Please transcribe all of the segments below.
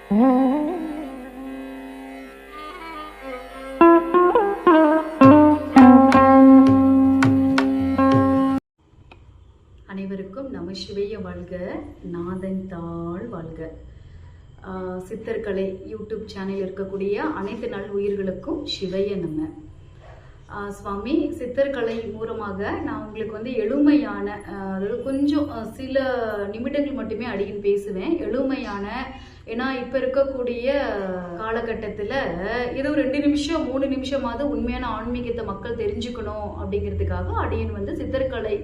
அனைவருக்கும் நம சிவைய வாழ்க, நாதன் தாள் வாழ்க. சித்தர்கலை யூடியூப் சேனல் இருக்கக்கூடிய அனைத்து நல் உயிர்களுக்கும் சிவைய நம்ம. சுவாமி, சித்தர்கலை மூலமாக நான் உங்களுக்கு எளிமையான, அதாவது கொஞ்சம் சில நிமிடங்கள் மட்டுமே அடியின் பேசுவேன். எளிமையான, ஏன்னா இப்போ இருக்கக்கூடிய காலகட்டத்தில் ஏதோ 2 நிமிஷம் 3 நிமிஷமாவது உண்மையான ஆன்மீகத்தை மக்கள் தெரிஞ்சுக்கணும் அப்படிங்கிறதுக்காக அடியன் சித்தர்கலை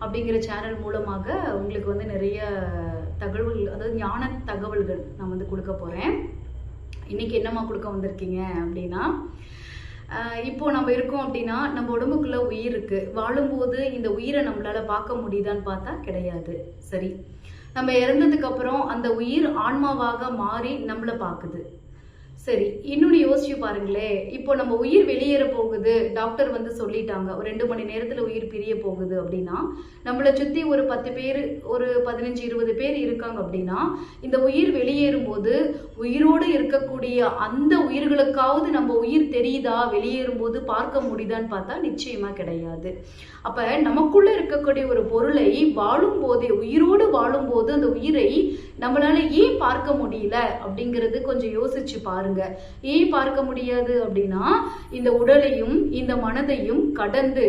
அப்படிங்கிற சேனல் மூலமாக உங்களுக்கு நிறைய தகவல்கள், அதாவது ஞான தகவல்கள் நான் கொடுக்க போகிறேன். இன்னைக்கு என்னம்மா கொடுக்க வந்திருக்கீங்க அப்படின்னா, இப்போ நம்ம இருக்கோம் அப்படின்னா நம்ம உடம்புக்குள்ள உயிர் இருக்கு. வாழும்போது இந்த உயிரை நம்மளால பார்க்க முடியுதான்னு பார்த்தா கிடையாது. சரி, நம்ம இறந்ததுக்கு அப்புறம் அந்த உயிர் ஆன்மாவாக மாறி நம்மளை பார்க்குது. சரி, இன்னொன்று யோசிச்சு பாருங்களேன். இப்போ நம்ம உயிர் வெளியேற போகுது, டாக்டர் சொல்லிட்டாங்க ஒரு 2 மணி நேரத்துல உயிர் பிரிய போகுது அப்படின்னா, நம்மளை சுத்தி ஒரு 10 பேர், ஒரு 15-20 பேர் இருக்காங்க அப்படின்னா, இந்த உயிர் வெளியேறும் போது உயிரோடு இருக்கக்கூடிய அந்த உயிர்களுக்காவது நம்ம உயிர் தெரியுதா, வெளியேறும் போது பார்க்க முடியுதான்னு பார்த்தா நிச்சயமா கிடையாது. அப்ப நமக்குள்ள இருக்கக்கூடிய ஒரு பொருளை வாழும் போதே, உயிரோடு வாழும் போது அந்த உயிரை நம்மளால ஏன் பார்க்க முடியல அப்படிங்கிறது கொஞ்சம் யோசிச்சு பாருங்க. ஏன் பார்க்க முடியாது அப்படின்னா, இந்த உடலையும் இந்த மனதையும் கடந்து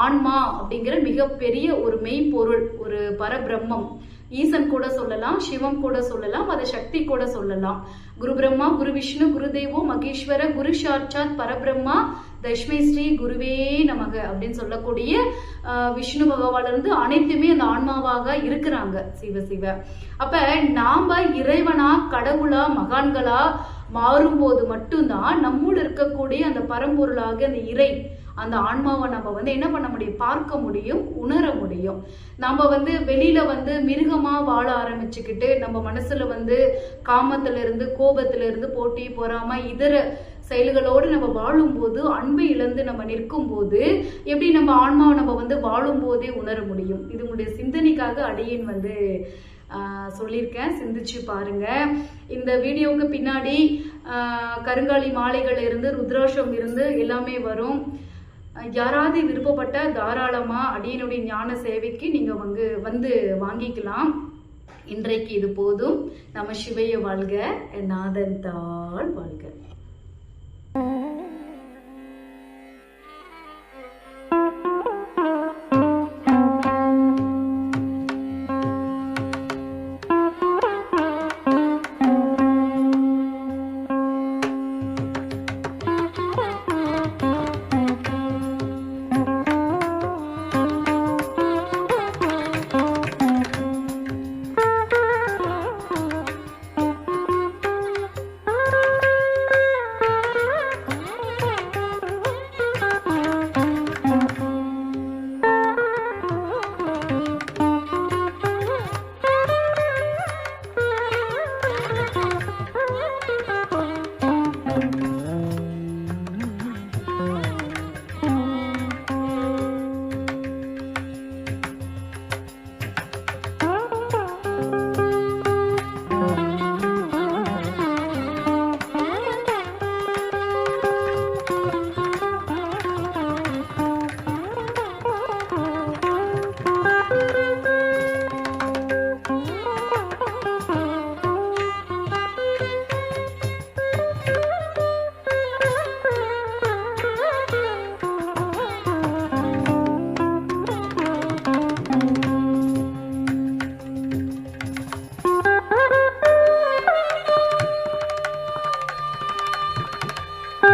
ஆன்மா அப்படிங்கிற மிகப்பெரிய ஒரு மெய்ப்பொருள், ஒரு பரபிரம்மம், ஈசன் கூட சொல்லலாம், சிவம் கூட சொல்லலாம், அதை சக்தி கூட சொல்லலாம். குரு பிரம்மா, குரு விஷ்ணு, குரு தேவோ மகேஸ்வர, குரு சாட்சாத் பரபிரம்மா, தஷ்மை ஸ்ரீ குருவே நமக அப்படின்னு சொல்லக்கூடிய விஷ்ணு பகவான்ல இருந்து அனைத்துமே அந்த ஆன்மாவாக இருக்கிறாங்க. சிவ சிவ. அப்ப நாம இறைவனா, கடவுளா, மகான்களா மாறும்போது மட்டும்தான் நம்முள் இருக்கக்கூடிய அந்த பரம்பொருளாக அந்த இறை, அந்த ஆன்மாவை நம்ம என்ன பண்ண முடியும், பார்க்க முடியும், உணர முடியும். நம்ம வெளியில மிருகமா வாழ ஆரம்பிச்சுக்கிட்டு நம்ம மனசுல காமத்துல இருந்து, கோபத்துல இருந்து, போட்டி பொறாம இதர செயல்களோடு நம்ம வாழும்போது, அன்பை இழந்து நம்ம நிற்கும் போது எப்படி நம்ம ஆன்மாவை நம்ம வாழும் போதே உணர முடியும். இது உங்களுடைய சிந்தனைக்காக அடியேன் சொல்லியிருக்கேன், சிந்திச்சு பாருங்க. இந்த வீடியோவுக்கு பின்னாடி கருங்காலி மாலைகள் இருந்து, ருத்ராட்சம் இருந்து எல்லாமே வரும். யாராவது விருப்பப்பட்ட தாராளமா அடியனுடைய ஞான சேவைக்கு நீங்க வாங்கிக்கலாம். இன்றைக்கு இது போதும். நம சிவைய வாழ்க, நாதன் தாள் வாழ்க.